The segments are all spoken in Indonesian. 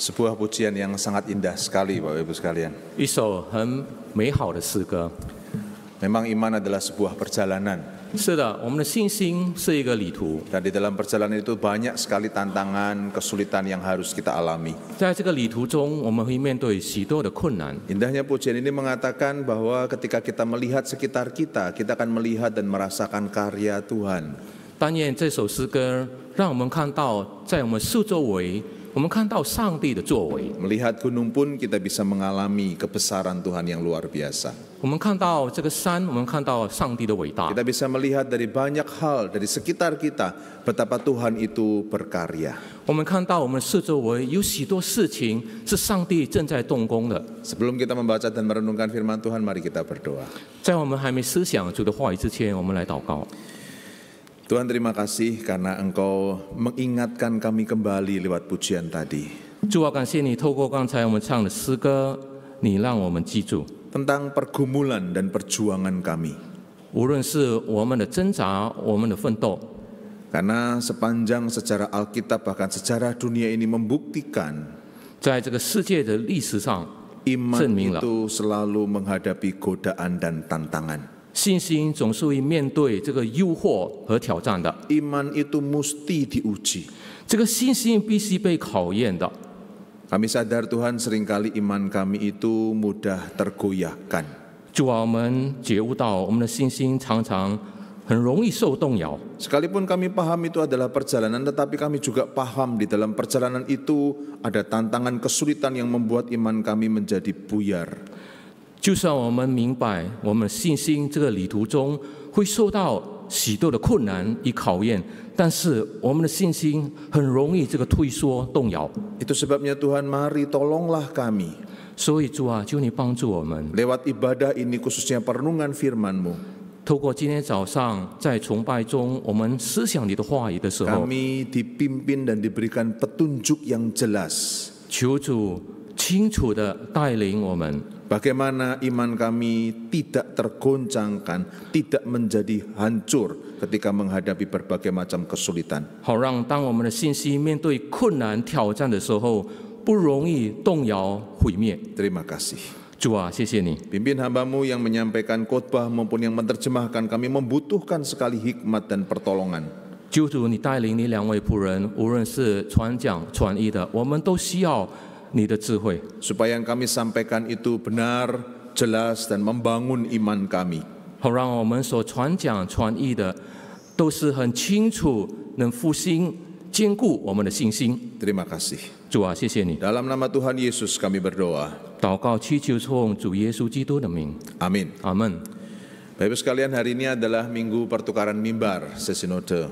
Sebuah pujian yang sangat indah sekali, Bapak Ibu sekalian. 一首很美好的诗歌。 Memang iman adalah sebuah perjalanan. 是的，我们的信心是一个旅途， Dan di dalam perjalanan itu banyak sekali tantangan, kesulitan yang harus kita alami. 在这个旅途中，我们会面对许多的困难。 Indahnya pujian ini mengatakan bahwa ketika kita melihat sekitar kita akan melihat dan merasakan karya Tuhan. 但愿这首诗歌让我们看到，在我们四周围，我们看到上帝的作为。 Melihat gunung pun kita bisa mengalami kebesaran Tuhan yang luar biasa. 我们看到这个山，我们看到上帝的伟大。 Kita bisa melihat dari banyak hal dari sekitar kita betapa Tuhan itu berkarya. 我们看到我们四周围有许多事情是上帝正在动工的。 Sebelum kita membaca dan merenungkan firman Tuhan, mari kita berdoa. 在我们还没思想主的话语之前，我们来祷告。 Tuhan, terima kasih karena Engkau mengingatkan kami kembali lewat pujian tadi. 主啊，感谢你透过刚才我们唱的诗歌，你让我们记住， Tentang pergumulan dan perjuangan kami. 无论是我们的挣扎、我们的奋斗， Karena sepanjang sejarah Alkitab bahkan sejarah dunia ini membuktikan 在这个世界的历史上 iman 证明了 itu selalu menghadapi godaan dan tantangan. 信心总是会面对这个诱惑和挑战的。 Iman itu mesti diuji. 这个信心必须被考验的。 Kami sadar Tuhan seringkali iman kami itu mudah tergoyahkan. 主啊，我们觉悟到我们的信心常常很容易受动摇。 Sekalipun kami paham itu adalah perjalanan, tetapi kami juga paham di dalam perjalanan itu ada tantangan kesulitan yang membuat iman kami menjadi buyar. 就算我们明白我们信心这个旅途中会受到许多的困难与考验，但是我们的信心很容易这个退缩动摇。 Itu sebabnya Tuhan, mari tolonglah kami. 所以主啊，求你帮助我们， Lewat ibadah ini khususnya perenungan firman-Mu, 透过今天早上在崇拜中，我们思想你的话语的时候， kami dipimpin dan diberikan petunjuk yang jelas. 求主清楚地带领我们， Bagaimana iman kami tidak tergoncangkan, tidak menjadi hancur ketika menghadapi berbagai macam kesulitan. 好让当我们的信心面对困难挑战的时候，不容易动摇毁灭。 Terima kasih. 主啊，谢谢你， Pimpin hamba-Mu yang menyampaikan khotbah maupun yang menerjemahkan, kami membutuhkan sekali hikmat dan pertolongan. 救主，你带领你两位仆人，无论是传讲、传译的，我们都需要你的智慧， Supaya yang kami sampaikan itu benar, jelas, dan membangun iman kami. 好让我们所传讲、传译的都是很清楚，能复兴、坚固我们的信心。 Terima kasih. 主啊，谢谢你， Dalam nama Tuhan Yesus kami berdoa. 祷告祈求奉主耶稣基督的名， Amin. 阿门。 Bapak Ibu sekalian, hari ini adalah minggu pertukaran mimbar sesinode.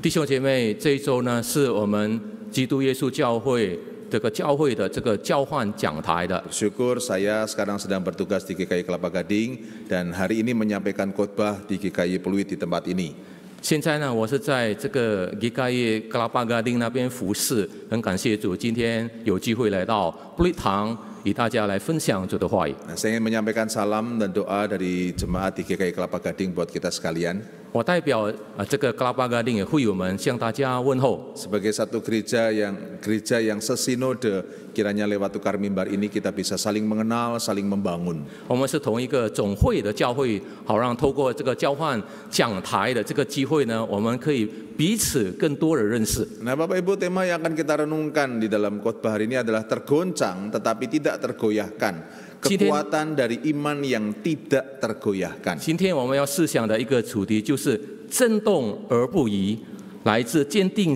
弟兄姐妹，这一周呢是我们基督耶稣教会这个教会的这个交换讲台的。 Bersyukur saya sekarang sedang bertugas di GKI Kelapa Gading dan hari ini menyampaikan khotbah di GKI Pluit di tempat ini. 现在呢，我是在这个吉盖耶格拉巴嘎丁那边服侍，很感谢主，今天有机会来到布利堂，与大家来分享主的话语。 Nah, saya ingin menyampaikan salam dan doa dari jemaat di GKI Kelapa Gading buat kita sekalian. 我代表这个格拉巴嘎丁的会友们向大家问候。 Sebagai satu gereja yang sesinode, kiranya lewat tukar mimbar ini kita bisa saling mengenal, saling membangun. 我们是同一个总会的教会，好让透过这个交换讲台的这个机会呢，我们可以彼此更多的认识。 Nah, Bapak Ibu, tema yang akan kita renungkan di dalam khotbah hari ini adalah tergoncang tetapi tidak tergoyahkan. Kekuatan dari iman yang tidak tergoyahkan. 今天我们要思想的一个主题就是震动而不移，来自坚定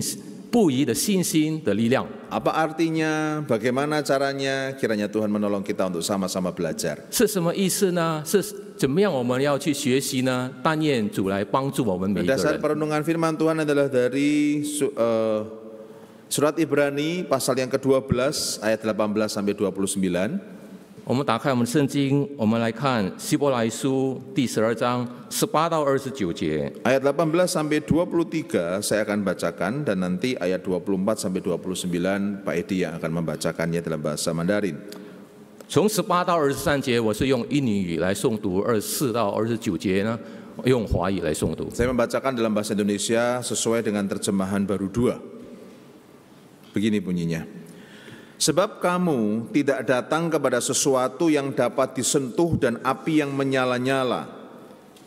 不移的信心的力量。 Apa artinya? Bagaimana caranya? Kiranya Tuhan menolong kita untuk sama-sama belajar. 是什么意思呢？是怎么样我们要去学习呢？但愿主来帮助我们每一个 Dasar 人。 perenungan firman Tuhan adalah dari surat Ibrani pasal yang ke-12 ayat 18 sampai 29. 我们打开我们的圣经，我们来看希伯来书第12章18到29节。 Ayat 18 sampai 23 saya akan bacakan dan nanti ayat 24 sampai 29 Pak Edi yang akan membacakannya dalam bahasa Mandarin. 从18到23节，我是用印尼语来诵读；24到29节呢，用华语来诵读。 Saya membacakan dalam bahasa Indonesia sesuai dengan terjemahan baru 2. Begini bunyinya. Sebab kamu tidak datang kepada sesuatu yang dapat disentuh dan api yang menyala-nyala,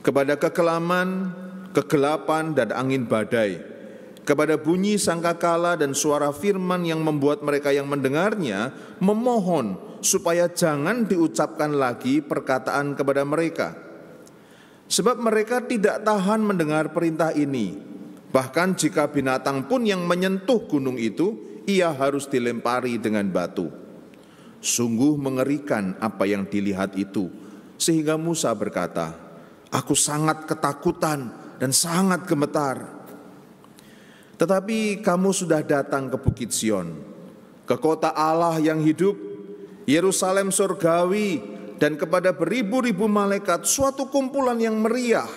kepada kekelaman, kegelapan, dan angin badai, kepada bunyi sangkakala dan suara firman yang membuat mereka yang mendengarnya memohon supaya jangan diucapkan lagi perkataan kepada mereka. Sebab mereka tidak tahan mendengar perintah ini. Bahkan jika binatang pun yang menyentuh gunung itu, ia harus dilempari dengan batu. Sungguh mengerikan apa yang dilihat itu, sehingga Musa berkata, "Aku sangat ketakutan dan sangat gemetar." Tetapi kamu sudah datang ke Bukit Sion, ke kota Allah yang hidup, Yerusalem surgawi, dan kepada beribu-ribu malaikat, suatu kumpulan yang meriah,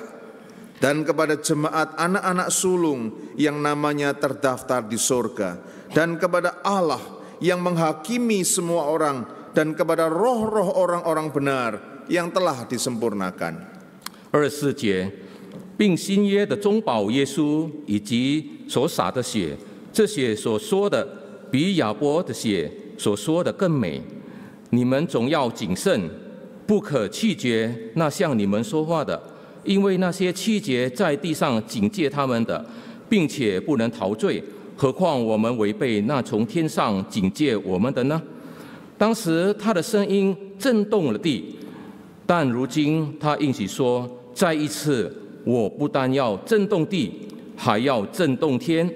dan kepada jemaat anak-anak sulung yang namanya terdaftar di surga, dan kepada Allah yang menghakimi semua orang, dan kepada roh-roh orang-orang benar yang telah disempurnakan. 24节，并新约的中保耶稣以及所洒的血，这血所说的比亚伯的血所说的更美。你们总要谨慎，不可弃绝那向你们说话的，因为那些弃绝在地上警戒他们的，并且不能逃罪。何况我们违背那从天上警戒我们的呢？当时他的声音震动了地，但如今他应许说，再一次，我不但要震动地，还要震动天。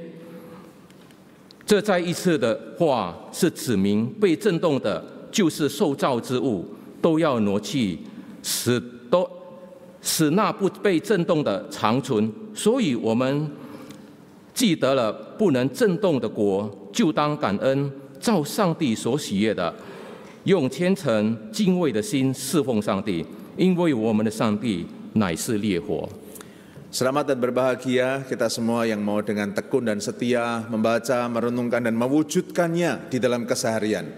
这再一次的话是指明被震动的，就是受造之物，都要挪去，使那不被震动的长存。所以我们记得了不能震动的国，就当感恩，照上帝所喜悦的，用虔诚敬畏的心侍奉上帝，因为我们的上帝乃是烈火。 Selamat dan berbahagia kita semua yang mau dengan tekun dan setia membaca, merenungkan dan mewujudkannya di dalam keseharian.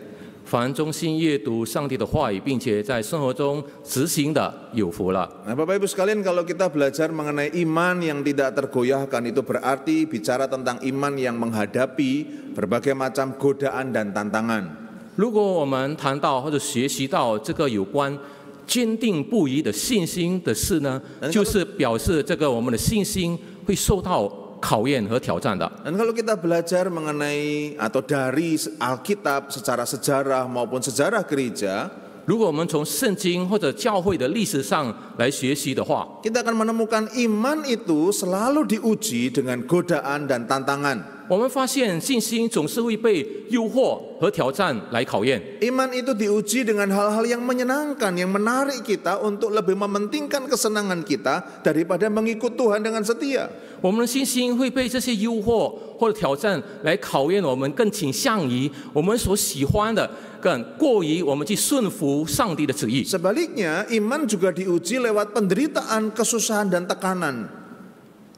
凡忠心阅读上帝的话语，并且在生活中执行的，有福了。 Nah, Bapak Ibu sekalian, kalau kita belajar mengenai iman yang tidak tergoyahkan, itu berarti bicara tentang iman yang menghadapi berbagai macam godaan dan tantangan. 如果我们谈到或者学习到这个有关坚定不移的信心的事呢，就是表示这个我们的信心会受到考验和挑战的。 Dan kalau kita belajar mengenai atau dari Alkitab secara sejarah maupun sejarah gereja, 如果我们从圣经或者教会的历史上来学习的话， kita akan menemukan iman itu selalu diuji dengan godaan dan tantangan. 我们发现信心总是会被诱惑和挑战来考验。 Iman itu diuji dengan hal-hal yang menyenangkan, yang menarik kita untuk lebih mementingkan kesenangan kita daripada mengikut Tuhan dengan setia. 我们的信心会被这些诱惑或者挑战来考验我们，更倾向于我们所喜欢的，更过于我们去顺服上帝的旨意。 Sebaliknya, iman juga diuji lewat penderitaan, kesusahan dan tekanan.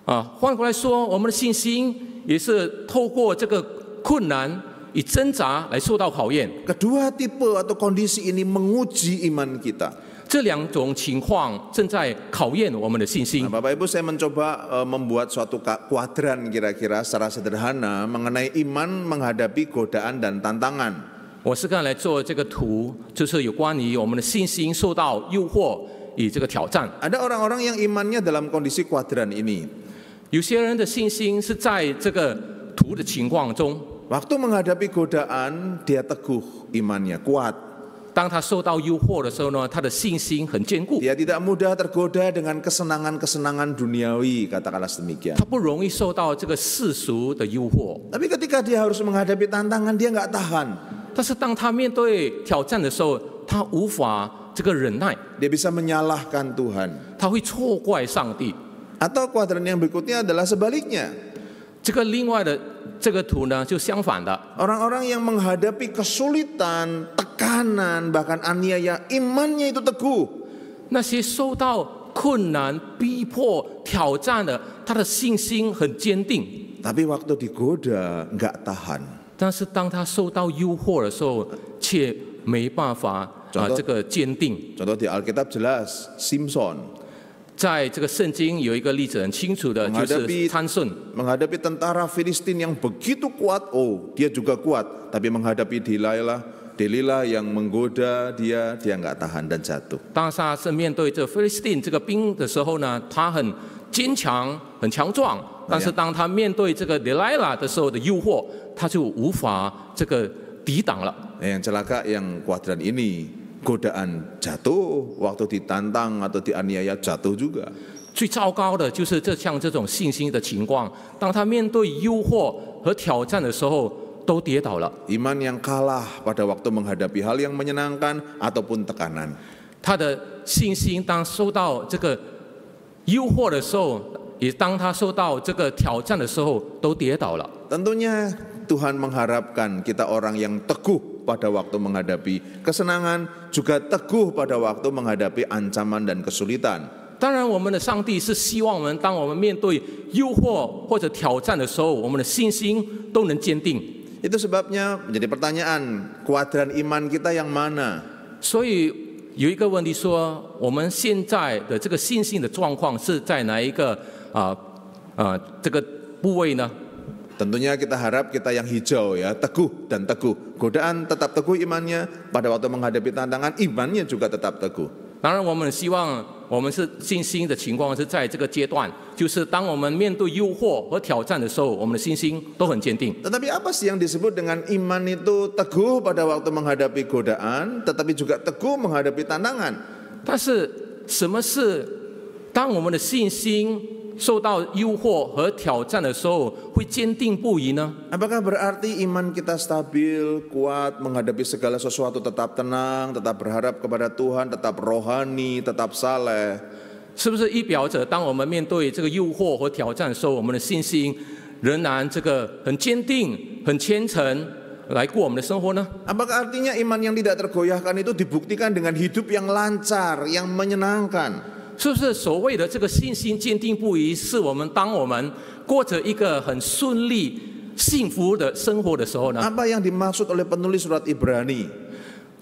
换过来说，我们的信心也是透过这个困难与挣扎来受到考验。 Kedua tipe atau kondisi ini menguji iman kita. 这两种情况正在考验我们的信心。 Nah, Bapak Ibu, saya mencoba membuat suatu kuadran kira-kira secara sederhana mengenai iman menghadapi godaan dan tantangan. 我是刚才来做这个图，就是有关于我们的信心受到诱惑与这个挑战。 Ada orang-orang yang imannya dalam kondisi kuadran ini. 有些人的信心是在这个图的情况中， Waktu menghadapi godaan, dia teguh imannya, kuat. 当他受到诱惑的时候呢，他的信心很坚固， Dia tidak mudah tergoda dengan kesenangan-kesenangan duniawi, katakanlah demikian. 他不容易受到这个世俗的诱惑。 Tapi ketika dia harus menghadapi tantangan, dia nggak tahan. 但是当他面对挑战的时候，他无法这个忍耐， Dia bisa menyalahkan Tuhan. 他会错怪上帝。 Atau kuadran yang berikutnya adalah sebaliknya. 这个另外的这个图呢，就相反的。 Orang-orang yang menghadapi kesulitan, tekanan, bahkan aniaya, imannya itu teguh. 那些受到困难、逼迫、挑战的，他的信心很坚定。 Tapi waktu digoda, nggak tahan. 但是当他受到诱惑的时候，却没办法这个坚定。 Contoh di Alkitab jelas, Simson. 在这个圣经有一个例子很清楚的，就是参孙。menghadapi tentara Filistin yang begitu kuat, dia juga kuat, tapi menghadapi Delilah yang menggoda dia nggak tahan dan jatuh. 当他是面对这菲利斯汀这个兵的时候呢，他很坚强、很强壮，但是当他面对这个 Delilah 的时候的诱惑，他就无法这个抵挡了。Yang celaka yang kuadran ini godaan jatuh, waktu ditantang atau dianiaya jatuh juga. 最糟糕的就是像这种信心的情况，当他面对诱惑和挑战的时候，都跌倒了。Iman yang kalah pada waktu menghadapi hal yang menyenangkan ataupun tekanan. 他的信心当受到这个诱惑的时候，也当他受到这个挑战的时候，都跌倒了。Tentunya Tuhan mengharapkan kita orang yang teguh pada waktu menghadapi kesenangan, juga teguh pada waktu menghadapi ancaman dan kesulitan. 当然，我们的上帝是希望我们，当我们面对诱惑或者挑战的时候，我们的信心都能坚定。Itu sebabnya menjadi pertanyaan, kuadran iman kita yang mana? 所以有一个问题说，我们现在的这个信心的状况是在哪一个这个部位呢？ Tentunya kita harap kita yang hijau ya, teguh dan teguh. Godaan tetap teguh imannya, pada waktu menghadapi tantangan imannya juga tetap teguh. 当然，我们希望我们是信心的情况是在这个阶段，就是当我们面对诱惑和挑战的时候，我们的信心都很坚定。 Tetapi apa sih yang disebut dengan iman itu teguh pada waktu menghadapi godaan, tetapi juga teguh menghadapi tantangan? 但是什么是当我们的信心受到诱惑和挑战的时候会坚定不移呢？ Apakah berarti iman kita stabil, kuat, menghadapi segala sesuatu tetap tenang, tetap berharap kepada Tuhan, tetap rohani, tetap saleh? 是不是意表着当我们面对这个诱惑和挑战的时候，我们的信心仍然这个很坚定、很虔诚来过我们的生活呢？ Apakah artinya iman yang tidak tergoyahkan itu dibuktikan dengan hidup yang lancar, yang menyenangkan? 是不是所谓的这个信心坚定不移，是我们当我们过着一个很顺利、幸福的生活的时候呢？ Apa yang dimaksud oleh penulis surat Ibrani?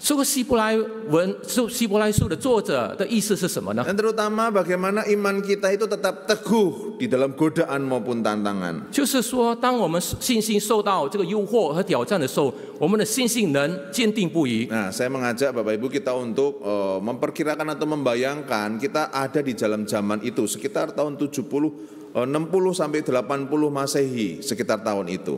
这个希伯来书的作者的意思是什么呢？ Dan terutama bagaimana iman kita itu tetap teguh di dalam godaan maupun tantangan. 就是说，当我们信心受到这个诱惑和挑战的时候，我们的信心能坚定不移。 Nah, saya mengajak Bapak Ibu kita untuk memperkirakan atau membayangkan kita ada di dalam zaman itu sekitar tahun 60 sampai 80 Masehi, sekitar tahun itu.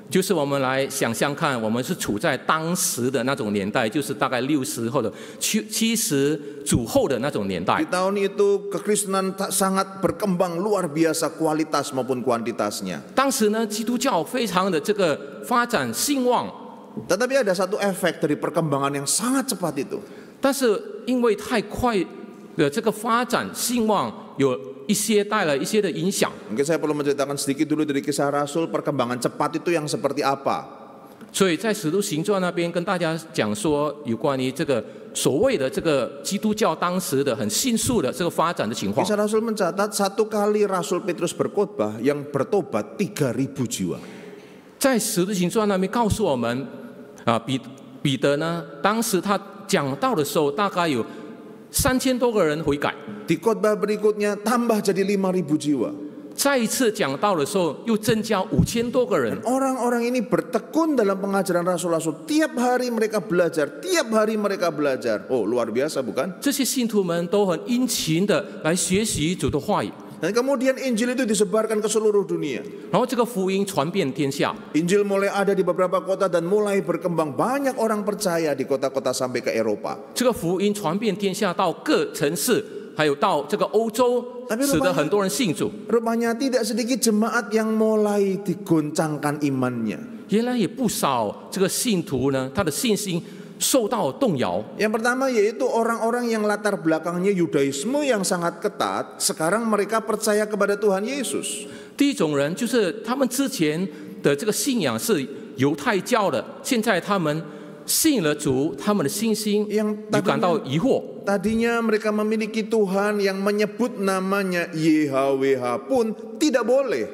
就是我们来想象看，我们是处在当时的那种年代，就是大概60或者70主后的那种年代。 Di tahun itu kekristenan sangat berkembang luar biasa kualitas maupun kuantitasnya. 当时呢，基督教非常的这个发展兴旺， Tetapi ada satu efek dari perkembangan yang sangat cepat itu. 但是因为太快的这个发展兴旺，有一些带来一些的影响。 Mungkin saya perlu menceritakan sedikit dulu dari kisah Rasul, perkembangan cepat itu yang seperti apa. 所以在使徒行传那边跟大家讲说，有关于这个所谓的这个基督教当时的很迅速的这个发展的情况。 Kisah Rasul mencatat satu kali Rasul Petrus berkhotbah yang bertobat 3.000 jiwa. 在使徒行传那边告诉我们，彼得呢，当时他讲道的时候，大概有3000多个人悔改。 Di khotbah berikutnya tambah jadi 5.000 jiwa. 再一次讲道的时候，又增加5000多个人。 Orang-orang ini bertekun dalam pengajaran Rasul-Rasul. Tiap hari mereka belajar, tiap hari mereka belajar. Oh, luar biasa bukan? 这些信徒们都很殷勤的来学习主的话语， Dan kemudian Injil itu disebarkan ke seluruh dunia. 然后这个福音传遍天下。 Injil mulai ada di beberapa kota dan mulai berkembang. Banyak orang percaya di kota-kota sampai ke Eropa. 这个福音传遍天下，到各城市，还有到这个欧洲，使得很多人信主。 Rupanya tidak sedikit jemaat yang mulai digoncangkan imannya. 原来也不少这个信徒呢，他的信心受到动摇。 Yang pertama yaitu orang-orang yang latar belakangnya Yudaisme yang sangat ketat. Sekarang mereka percaya kepada Tuhan Yesus. 第一种人就是他们之前的这个信仰是犹太教的，现在他们信了主，他们的信心有感到疑惑。 Tadinya mereka memiliki Tuhan yang menyebut namanya YHWH pun tidak boleh.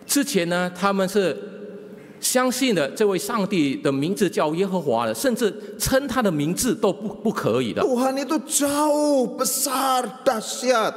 之前呢，他们是相信的这位上帝的名字叫耶和华的，甚至称他的名字都不可以的。 Tuhan itu jauh besar, dahsyat.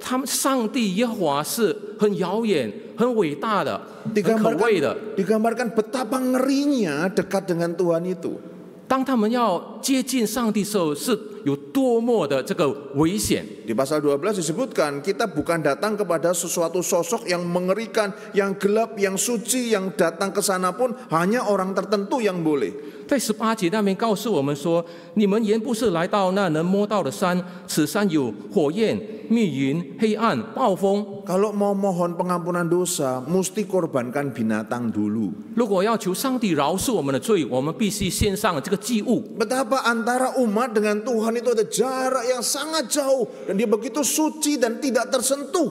他们上帝耶和华是很遥远、很伟大的、很可畏的。 digambarkan betapa ngerinya dekat dengan Tuhan itu. 当他们要接近上帝的时候，是有多么的这个危险。 Di pasal 12 disebutkan, kita bukan datang kepada sesuatu sosok yang mengerikan, yang gelap, yang suci, yang datang ke sana pun hanya orang tertentu yang boleh. 在18节那边告诉我们说，你们原不是来到那能摸到的山，此山有火焰、密云、黑暗、暴风。 Kalau mau mohon pengampunan dosa, mesti korbankan binatang dulu. 如果要求上帝饶恕我们的罪，我们必须献上这个祭物。 Betapa antara umat dengan Tuhan itu ada jarak yang sangat jauh, dan dia begitu suci dan tidak tersentuh.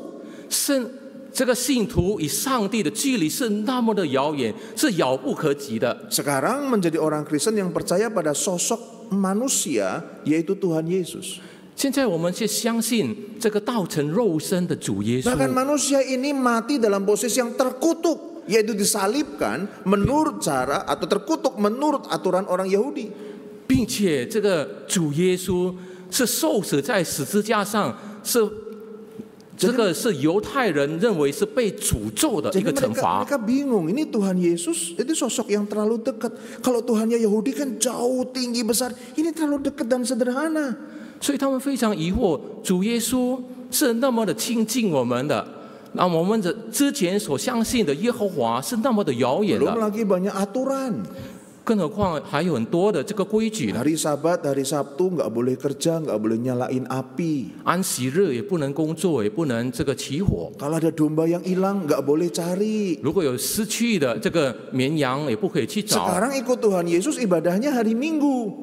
这个信徒与上帝的距离是那么的遥远，是遥不可及的。 Sekarang menjadi orang Kristen yang percaya pada sosok manusia, yaitu Tuhan Yesus. 现在我们却相信这个道成肉身的主耶稣。 Bahkan manusia ini mati dalam posisi yang terkutuk, yaitu disalibkan menurut cara atau terkutuk menurut aturan orang Yahudi. 并且这个主耶稣是受死在十字架上，这个是犹太人认为是被诅咒的一个惩罚。 mereka bingung, ini Tuhan Yesus itu sosok yang terlalu dekat. Kalau Tuhannya Yahudi kan jauh tinggi besar, ini terlalu dekat dan sederhana. 所以他们非常疑惑，主耶稣是那么的亲近我们的，那我们之前所相信的耶和华是那么的遥远 Belum 的， lagi banyak aturan. 更何况还有很多的这个规矩呢。 Hari Sabat, hari Sabtu nggak boleh kerja, nggak boleh nyalain api. 安息日也不能工作，也不能这个起火。 Kalau ada domba yang hilang, nggak boleh cari. 如果有失去的这个绵羊，也不可以去找。 Sekarang ikut Tuhan Yesus ibadahnya hari Minggu.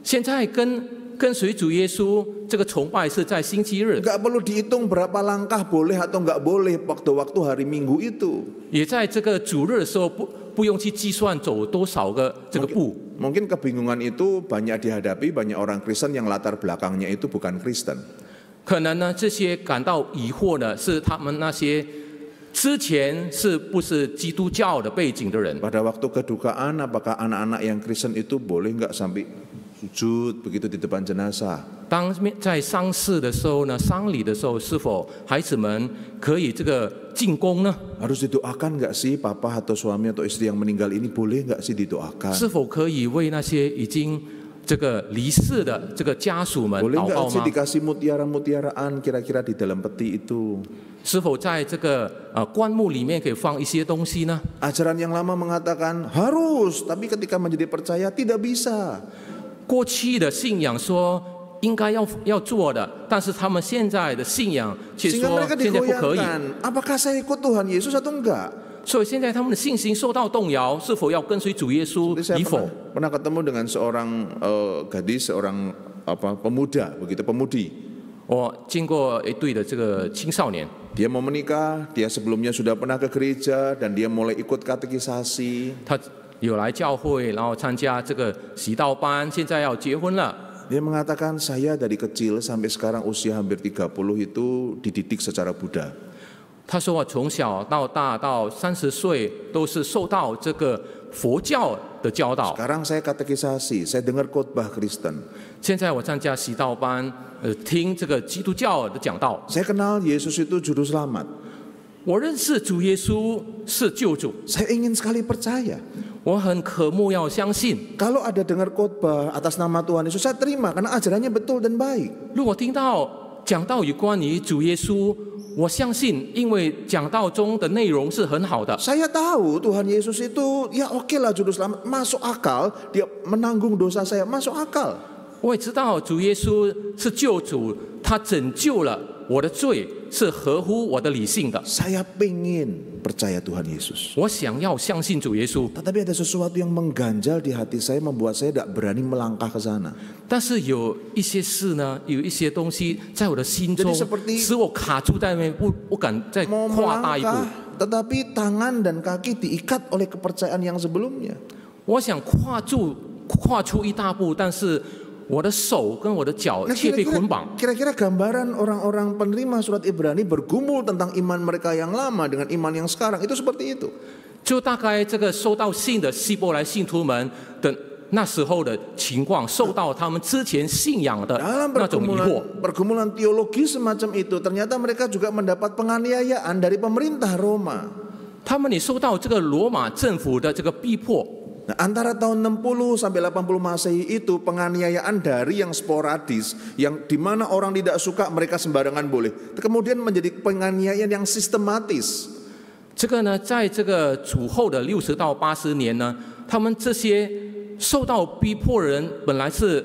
现在跟随主耶稣，这个崇拜是在星期日， Nggak perlu dihitung berapa langkah boleh atau nggak boleh waktu-waktu hari Minggu itu. 也在这个主日的时候不用去计算走多少个这个步。 Mungkin kebingungan itu banyak dihadapi banyak orang Kristen yang latar belakangnya itu bukan Kristen. 可能呢，这些感到疑惑的是他们那些之前是不是基督教的背景的人。 Pada waktu kedukaan, apakah anak-anak yang Kristen itu boleh nggak sampai sujud begitu di depan jenazah? 当在丧事的时候呢，丧礼的时候，是否孩子们可以这个进宫呢？ Harus didoakan nggak sih papa atau suami atau istri yang meninggal ini, boleh nggak sih didoakan? 是否可以为那些已经这个离世的这个家属们 Boleh 祷告 nggak sih 吗？ dikasih mutiara-mutiaraan kira-kira di dalam peti itu? 是否在这个棺木里面可以放一些东西呢？ Ajaran yang lama mengatakan harus, tapi ketika menjadi percaya tidak bisa. 过去的信仰说应该要做的，但是他们现在的信仰却 Sehingga 说 mereka 现在不可以。 digoyangkan. Apakah saya ikut Tuhan Yesus atau enggak? 所以现在他们的信心受到动摇，是否要跟随主耶稣 Jadi saya 与否？ pernah ketemu dengan seorang gadis, seorang pemuda, begitu pemudi. 我见过一对的这个青少年， Dia mau menikah, dia sebelumnya sudah pernah ke gereja dan dia mulai ikut katekisasi. 他有来教会，然后参加这个习道班，现在要结婚了。 Dia mengatakan saya dari kecil sampai sekarang usia hampir 30 itu dididik secara Buddha. 他说我从小到大到30岁都是受到这个佛教的教导。 Sekarang saya katekisasi, saya dengar khotbah Kristen. 现在我参加习道班，听这个基督教的讲道。 Saya kenal Yesus itu juru selamat. 我认识主耶稣是救主， Saya ingin sekali percaya. 我很渴慕要相信。 Kalau ada dengar khotbah atas nama Tuhan Yesus, saya terima karena ajarannya betul dan baik. 如果听到讲道有关于主耶稣，我相信，因为讲道中的内容是很好的。 Saya tahu Tuhan Yesus itu ya oke lah juru selamat, masuk akal, dia menanggung dosa saya, masuk akal. 我也知道主耶稣是救主，他拯救了我的罪，是合乎我的理性的。 Saya pengen percaya Tuhan Yesus. 我想要相信主耶稣， Tetapi ada sesuatu yang mengganjal di hati saya, membuat saya tidak berani melangkah ke sana. 但是有一些事呢，有一些东西在我的心中 Jadi seperti 使我卡住在那边，不敢再 Mau 跨大一步。 melangkah, tetapi tangan dan kaki diikat oleh kepercayaan yang sebelumnya. 我想跨出一大步，但是我的手跟我的脚 Nah, 却被捆绑。 kira-kira gambaran orang-orang penerima surat Ibrani bergumul tentang iman mereka yang lama dengan iman yang sekarang itu seperti itu. 就大概这个收到信的希伯来信徒们的那时候的情况，受到他们之前信仰的 Dalam 那种疑惑。 pergumulan teologi semacam itu, ternyata mereka juga mendapat penganiayaan dari pemerintah Roma. 他们也受到这个罗马政府的这个逼迫。 Nah, antara tahun 60 sampai 80 Masehi itu penganiayaan dari yang sporadis, yang dimana orang tidak suka mereka sembarangan boleh, kemudian menjadi penganiayaan yang sistematis. 这个呢，在这个主后的60到80年呢，他们这些受到逼迫人本来是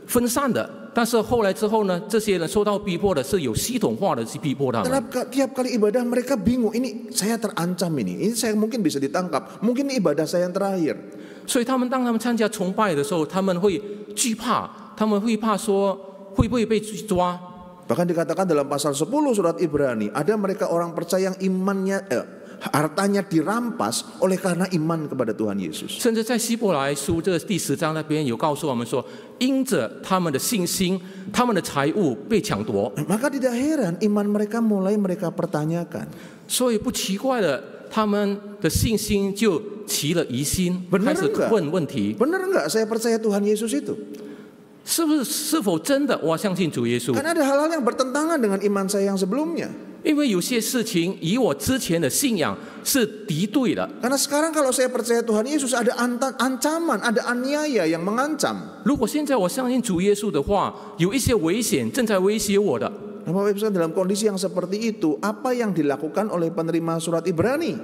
分散的，但是后来之后呢，这些人受到逼迫的是有系统化的去逼迫他们。 Tiap kali ibadah mereka bingung, ini saya terancam ini saya mungkin bisa ditangkap, mungkin ini ibadah saya yang terakhir. 所以当他们参加崇拜的时候，他们会惧怕，他们会怕说会不会被抓。 Bahkan dikatakan dalam pasal 10 surat Ibrani, ada mereka orang percaya yang imannya hartanya dirampas oleh karena iman kepada Tuhan Yesus. 甚至在希伯来书这第10章那边有告诉我们说，因着他们的信心，他们的财物被抢夺。 Maka tidak heran iman mereka mulai mereka pertanyakan. 所以不奇怪的，他们的信心就起了疑心， Benar 开始 enggak? 问题。 Benar enggak saya percaya Tuhan Yesus itu? 是否真的我相信主耶稣？ Karena ada hal-hal yang bertentangan dengan iman saya yang sebelumnya. 因为有些事情以我之前的信仰是敌对的。 Karena sekarang kalau saya percaya Tuhan Yesus ada ancaman, ada aniaya yang mengancam. 如果现在我相信主耶稣的话，有一些危险正在威胁我的。 Nah, Bapak Ibu, dalam kondisi yang seperti itu, apa yang dilakukan oleh penerima surat Ibrani?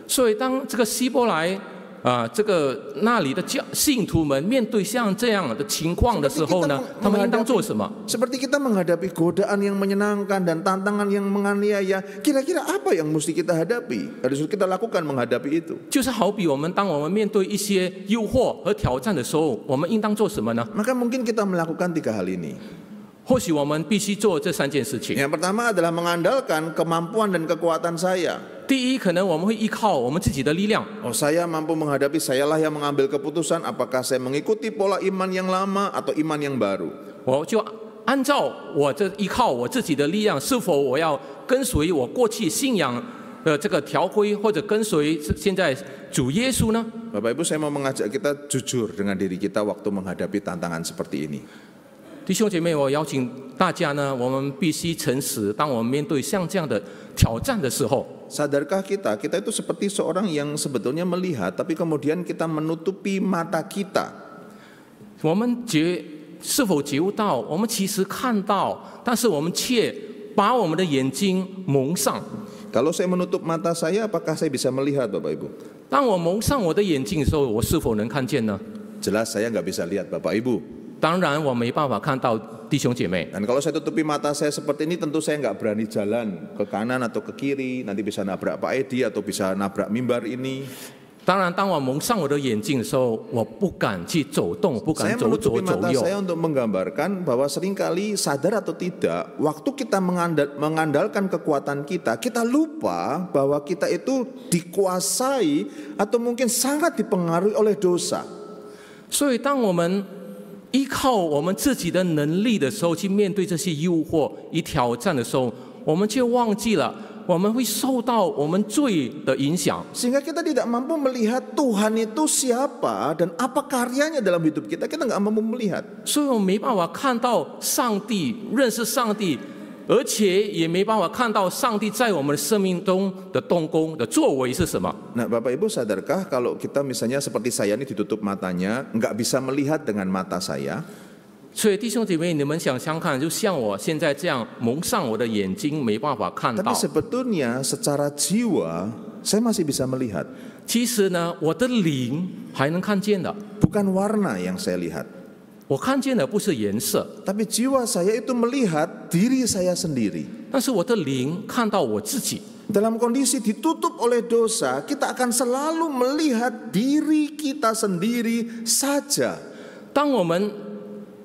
所以当这个希伯来这个那里的信徒们面对像这样的情况的时候呢，他们应当做什么？ Seperti kita menghadapi godaan yang menyenangkan dan tantangan yang menganiaya, kira-kira apa yang mesti kita hadapi? Harus kita lakukan menghadapi itu. 就是好比当我们面对一些诱惑和挑战的时候，我们应当做什么呢？ Maka mungkin kita melakukan 3 hal ini. 或许我们必须做这3件事情。 Yang pertama adalah mengandalkan kemampuan dan kekuatan saya. 第一，可能我们会依靠我们自己的力量。 Oh, saya mampu menghadapi, sayalah yang mengambil keputusan apakah saya mengikuti pola iman yang lama atau iman yang baru. 我就按照依靠我自己的力量，是否我要跟随我过去信仰的这个条规，或者跟随现在主耶稣呢？ Bapak Ibu, saya mau mengajak kita jujur dengan diri kita waktu menghadapi tantangan seperti ini. 弟兄姐妹，我邀请大家呢，我们必须诚实。当我们面对像这样的挑战的时候， Sadarkah kita itu seperti seorang yang sebetulnya melihat, tapi kemudian kita menutupi mata kita. 我们是否觉悟到，我们其实看到，但是我们却把我们的眼睛蒙上。 Kalau saya menutup mata saya, apakah saya bisa melihat, Bapak Ibu? 当我蒙上我的眼睛的时候，我是否能看见呢？ Jelas saya nggak bisa lihat, Bapak Ibu. 当然，我没办法看到弟兄姐妹。 Dan kalau saya tutupi mata saya seperti ini, tentu saya nggak berani jalan ke kanan atau ke kiri. Nanti bisa nabrak Pak Edi atau bisa nabrak mimbar ini. 当然，当我蒙上我的眼睛的时候，我不敢去走动，不敢 Saya 走 menutupi 左走 mata 右。 saya untuk menggambarkan bahwa seringkali sadar atau tidak, waktu kita mengandalkan kekuatan kita, kita lupa bahwa kita itu dikuasai atau mungkin sangat dipengaruhi oleh dosa. 所以，当我们依靠我们自己的能力的时候，去面对这些诱惑与挑战的时候，我们却忘记了我们会受到我们罪的影响。 Sehingga kita tidak mampu melihat Tuhan itu siapa dan apa karyanya dalam hidup kita. Kita nggak mampu melihat. 所以我们没办法看到上帝，认识上帝，而且也没办法看到上帝在我们的生命中的动工的作为是什么。 Nah, Bapak Ibu sadarkah kalau kita misalnya seperti saya ini ditutup matanya, nggak bisa melihat dengan mata saya. 所以弟兄姐妹，你们想想看，就像我现在这样蒙上我的眼睛，没办法看 Tapi 到。 sebetulnya secara jiwa saya masih bisa melihat. 其实呢，我的灵还能看见的。 Bukan warna yang saya lihat, 我看见的不是颜色， tapi jiwa saya itu melihat diri saya sendiri. 但是我的灵看到我自己。 Dalam kondisi ditutup oleh dosa, kita akan selalu melihat diri kita sendiri saja. 当我们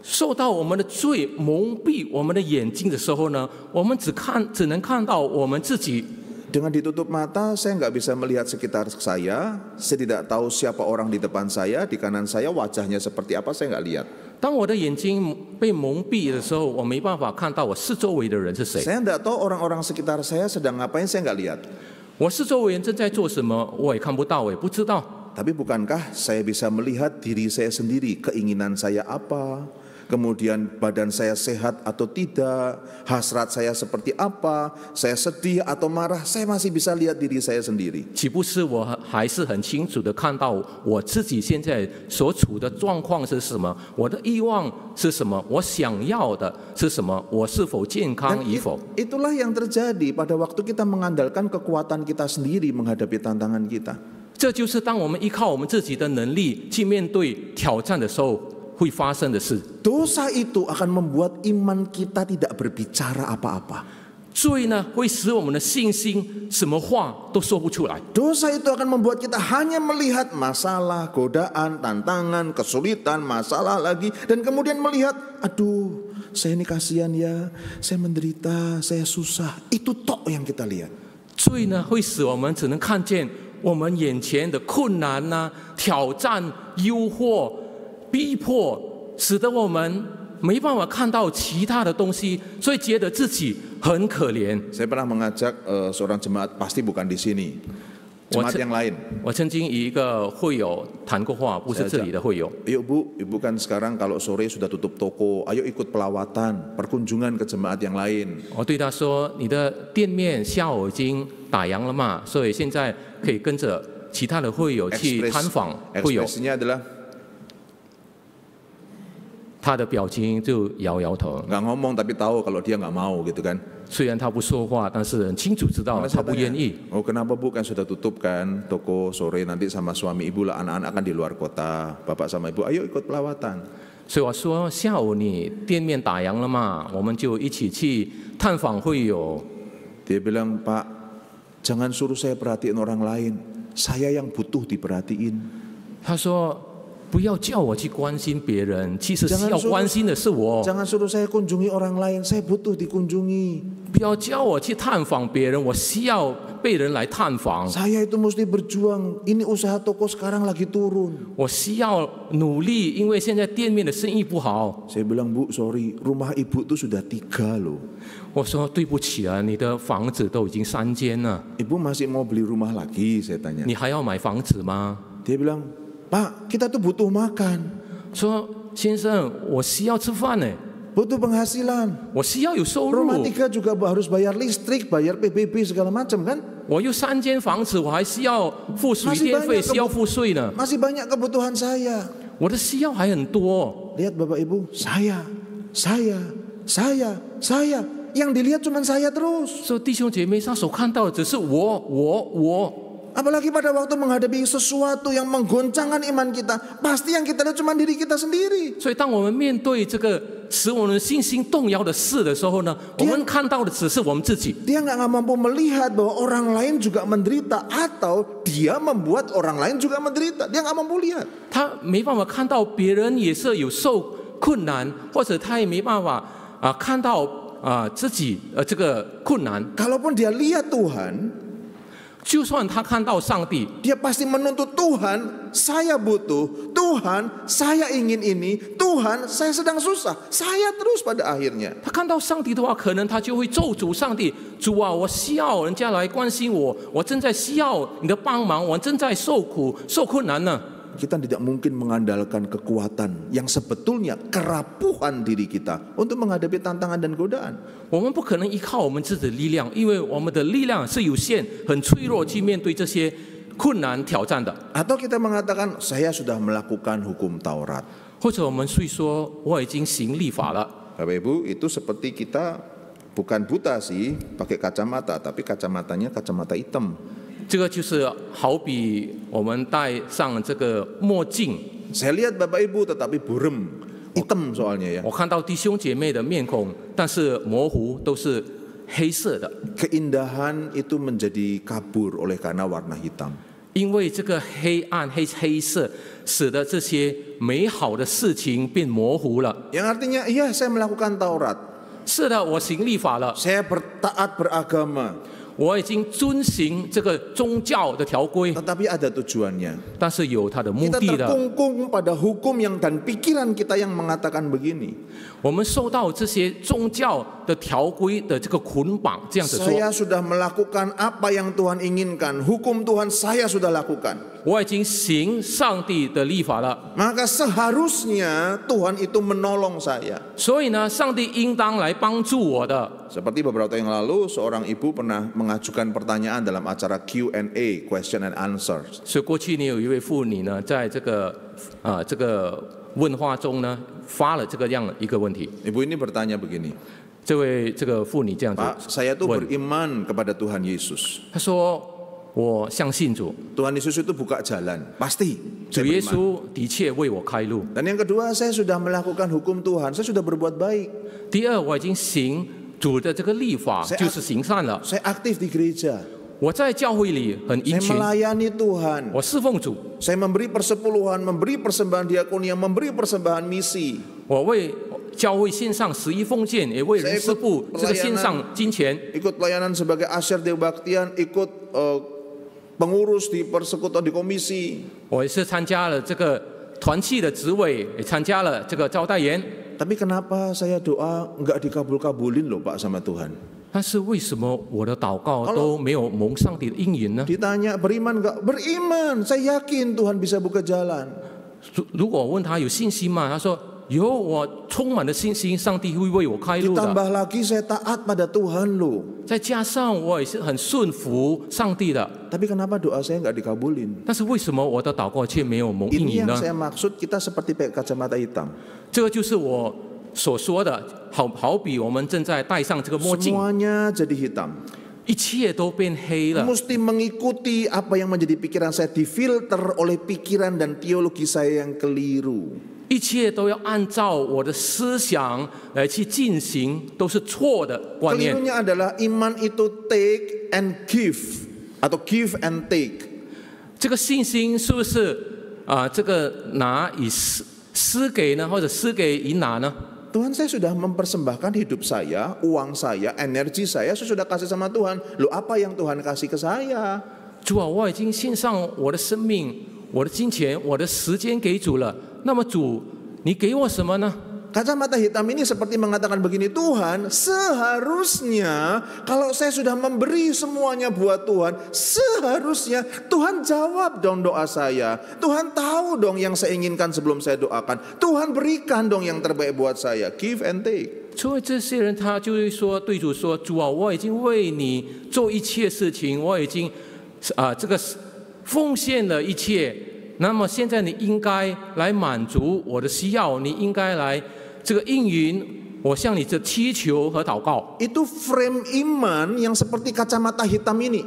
受到我们的罪蒙蔽我们的眼睛的时候呢，我们只能看到我们自己。 Dengan ditutup mata, saya nggak bisa melihat sekitar saya. Saya tidak tahu siapa orang di depan saya, di kanan saya, wajahnya seperti apa, saya nggak lihat. 当我的眼睛被蒙蔽的时候，我没办法看到我四周围的人是谁。 Saya nggak tahu orang-orang sekitar saya sedang ngapain, saya nggak lihat. 我四周围人正在做什么，我也看不到，我也不知道。tapi bukankah saya bisa melihat diri saya sendiri, keinginan saya apa, kemudian badan saya sehat atau tidak, hasrat saya seperti apa, saya sedih atau marah, saya masih bisa lihat diri saya sendiri. 岂不是我还是很清楚的看到我自己现在所处的状况是什么，我的欲望是什么，我想要的是什么，我是否健康与否。 Itulah yang terjadi pada waktu kita mengandalkan kekuatan kita sendiri menghadapi tantangan kita. 这就是当我们依靠我们自己的能力去面对挑战的时候会发生的事。 Dosa itu akan membuat iman kita tidak berbicara apa-apa. 罪呢，会使我们的信心什么话都说不出来。 Dosa itu akan membuat kita hanya melihat masalah, godaan, tantangan, kesulitan, masalah lagi, dan kemudian melihat, aduh, saya ini kasihan ya, saya menderita, saya susah. Itu tok yang kita lihat. 罪呢，会使我们只能看见我们眼前的困难呐、挑战、诱惑、逼迫，使得我们没办法看到其他的东西，所以觉得自己很可怜。 Saya pernah mengajak seorang jemaat, pasti bukan di sini, jemaat yang lain. 我曾经与一个会友谈过话，不是这里的会友。 Yuk Bu, Ibu kan sekarang kalau sore sudah tutup toko, ayo ikut pelawatan, perkunjungan ke jemaat yang lain. 我对他说：“你的店面下午已经打烊了嘛，所以现在可以跟着其他的会友去探访会友。” Ekspresinya adalah 他的表情就摇摇头， nggak ngomong tapi tahu kalau dia nggak mau gitu kan. 虽然他不说话，但是很清楚知道 Karena 他 saya 不愿 tanya, 意。 oh kenapa Bu, kan sudah tutup kan toko sore, nanti sama suami Ibu lah, anak-anak kan di luar kota, Bapak sama Ibu ayo ikut pelawatan. 所以我说下午你店面打烊了嘛，我们就一起去探访会友。 Dia bilang, Pak, jangan suruh saya perhatiin orang lain, saya yang butuh diperhatiin. 他说不要叫我去关心别人，其实需要 Jangan 关心的是我。 Jangan suruh saya kunjungi orang lain, saya butuh dikunjungi. 不要叫我去探访别人，我需要被人来探访。 Saya itu mesti berjuang, ini usaha toko sekarang lagi turun. 我需要努力，因为现在店面的生意不好。 Saya bilang, Bu, sorry, rumah Ibu tuh sudah 3 loh. 我说对不起啊，你的房子都已经3间了， Ibu masih mau beli rumah lagi, saya tanya. 你还要买房子吗？ Dia bilang, Pak, kita tuh butuh makan, 说先生，我需要吃饭呢， butuh penghasilan. 我需要有收 Rumah 入， 3 juga harus bayar listrik, bayar PBB segala macam kan? 我有3间房子，我还需要付水 Masih 电费， banyak 需要付税呢， Masih banyak kebutuhan saya. 我的需要还很多。 Lihat Bapak Ibu, saya. Yang dilihat cuma saya terus. 说弟兄姐妹，他所看到的只是我。 Apalagi pada waktu menghadapi sesuatu yang menggoncangkan iman kita, pasti yang kita lihat cuma diri kita sendiri. 所以当我们面对这个使我们信心动摇的事的时候呢，我们看到的只是我们自己。 Dia nggak mampu melihat bahwa orang lain juga menderita, atau dia membuat orang lain juga menderita. Dia nggak mampu lihat. 他没办法看到别人也是有受困难，或者他也没办法看到自己这个困难。 Kalaupun dia lihat Tuhan, 就算他看到上帝， dia pasti menuntut Tuhan, saya butuh, Tuhan, saya ingin ini, Tuhan, saya sedang susah, saya terus pada akhirnya. 他看到上帝的话，可能他就会咒诅上帝：主啊，我需要人家来关心我，我正在需要你的帮忙，我正在受苦、受困难呢。 Kita tidak mungkin mengandalkan kekuatan yang sebetulnya kerapuhan diri kita untuk menghadapi tantangan dan godaan. 我们不可能依靠我们自己的力量，因为我们的力量是有限、很脆弱，去面对这些困难挑战的。 Atau kita mengatakan, saya sudah melakukan hukum Taurat. 或者我们会说，我已经行律法了。 Bapak Ibu, itu seperti kita bukan buta sih, pakai kacamata, tapi kacamatanya kacamata hitam. 这个就是好比我们戴上这个墨镜， Saya lihat Bapak Ibu tetapi burem, hitam soalnya ya. 我看到弟兄姐妹的面孔，但是模糊，都是黑色的。 Keindahan itu menjadi kabur oleh karena warna hitam. 因为这个黑暗、黑色，使得这些美好的事情变模糊了。 Yang artinya, iya saya melakukan Taurat, 是的，我行律法了， saya bertaat beragama, 我已经遵行这个宗教的条规， tetapi ada tujuannya. 但是有它的目 Kita 的的。 terkungkung pada hukum yang dan pikiran kita yang mengatakan begini. 我们受到这些宗教的条规的这个捆绑，这样子说， Saya sudah melakukan apa yang Tuhan inginkan. Hukum Tuhan saya sudah lakukan. 我已经行上帝的律法了， Maka seharusnya Tuhan itu menolong saya. 所以呢，上帝应当来帮助我的。 Seperti beberapa tahun yang lalu, seorang ibu pernah mengajukan pertanyaan dalam acara Q&A, question and answers. 所以过去呢，有一位妇女呢，在这个问话中呢，发了这个样一个问题。 Ibu ini bertanya begini, 这个妇女这样子 Pak, saya tuh 问， beriman kepada Tuhan Yesus. 她说：“我相信主， Tuhan Yesus itu buka jalan, pasti. 主 Saya 耶 beriman. 稣的确为我开路。 Dan yang kedua, saya sudah melakukan hukum Tuhan, saya sudah berbuat baik. 第二，我已经行主的这个律法， Saya- 就是行善了。 Saya aktif di gereja, 我在教会里很殷 saya 勤， melayani Tuhan. 我侍奉主， Saya memberi persepuluhan, memberi persembahan diakonia, memberi persembahan misi. 我为教会献上11奉献，也为人师傅这个献上金钱。 Ikut pelayanan sebagai asyir di kebaktian, ikut pengurus di persekutuan di komisi. 我也是参加了这个团契的职位，也参加了这个招待员。 Tapi kenapa saya doa nggak dikabul-kabulin loh Pak sama Tuhan? 但是为什么我的祷告都没有蒙上帝的应允呢？ Ditanya beriman nggak? Beriman, saya yakin Tuhan bisa buka jalan. 如果我问他有信心吗？他说有，我充满了信心，上帝会为我开路的。 Ditambah lagi saya taat pada Tuhan loh. 再加上我也是很顺服上帝的。 Tapi kenapa doa saya nggak dikabulin? 但是为什么我的祷告却没有蒙应 Ini 允 yang 呢？ saya maksud, kita seperti pakai kacamata hitam. 这个就是我所说的，好比我们正在戴上这个墨镜， Semuanya jadi hitam. 一切都变黑了。 Mesti mengikuti apa yang menjadi pikiran saya, difilter oleh pikiran dan teologi saya yang keliru. 一切都要按照我的思想来去进行，都是错的观念。 Kelirunya adalah iman itu take and give atau give and take. 这个信心是不是这个拿以施给呢，或者施给以拿呢？ Tuhan, saya sudah mempersembahkan hidup saya, uang saya, energi saya sudah kasih sama Tuhan. Loh, apa yang Tuhan kasih ke saya? 主啊，我已经献上我的生命、我的金钱、我的时间给主了。那么主，你给我什么呢？ Kacamata hitam ini seperti mengatakan begini, Tuhan, seharusnya kalau saya sudah memberi semuanya buat Tuhan, seharusnya Tuhan jawab dong doa saya. Tuhan tahu dong yang saya inginkan sebelum saya doakan. Tuhan berikan dong yang terbaik buat saya. Give and take. 所以这些人他就会说，对主说：“主啊，我已经为你做一切事情，我已经这个奉献了一切。那么现在你应该来满足我的需要，你应该来这个应允我向你的祈求和祷告。” Itu frame iman yang seperti kacamata hitam ini.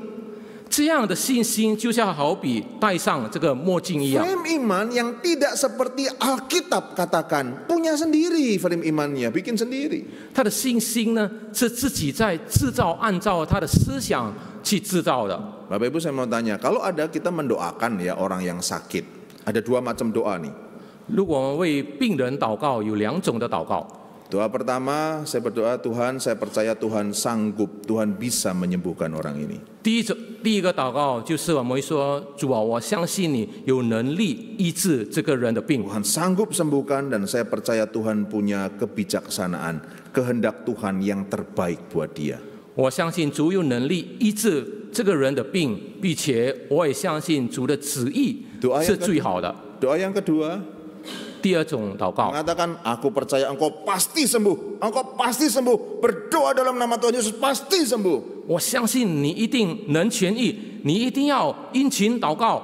这样的信心就像好比戴上这个墨镜一样。 Frame iman yang tidak seperti Alkitab katakan, punya sendiri frame imannya, bikin sendiri. 他的信心呢，是自己在制造，按照他的思想去制造的。 Bapak Ibu, saya mau tanya, kalau ada kita mendoakan ya orang yang sakit, ada dua macam doa nih. 如果我们为病人祷告，有2种的祷告。 Doa pertama, saya berdoa, Tuhan, saya percaya Tuhan sanggup, Tuhan bisa menyembuhkan orang ini. 第一个祷告就是我们会说：“主啊，我相信你有能力医治这个人的病。 Tuhan sanggup sembuhkan dan saya percaya Tuhan punya kebijaksanaan, kehendak Tuhan yang terbaik buat dia. 我相信主有能力医治这个人的病，并且我也相信主的旨意是最好的。” Doa yang kedua, 第二种祷告， mengatakan, aku percaya engkau pasti sembuh, engkau pasti sembuh, berdoa dalam nama Tuhan Yesus pasti sembuh. 我相信你一定能痊愈，你一定要殷勤祷告。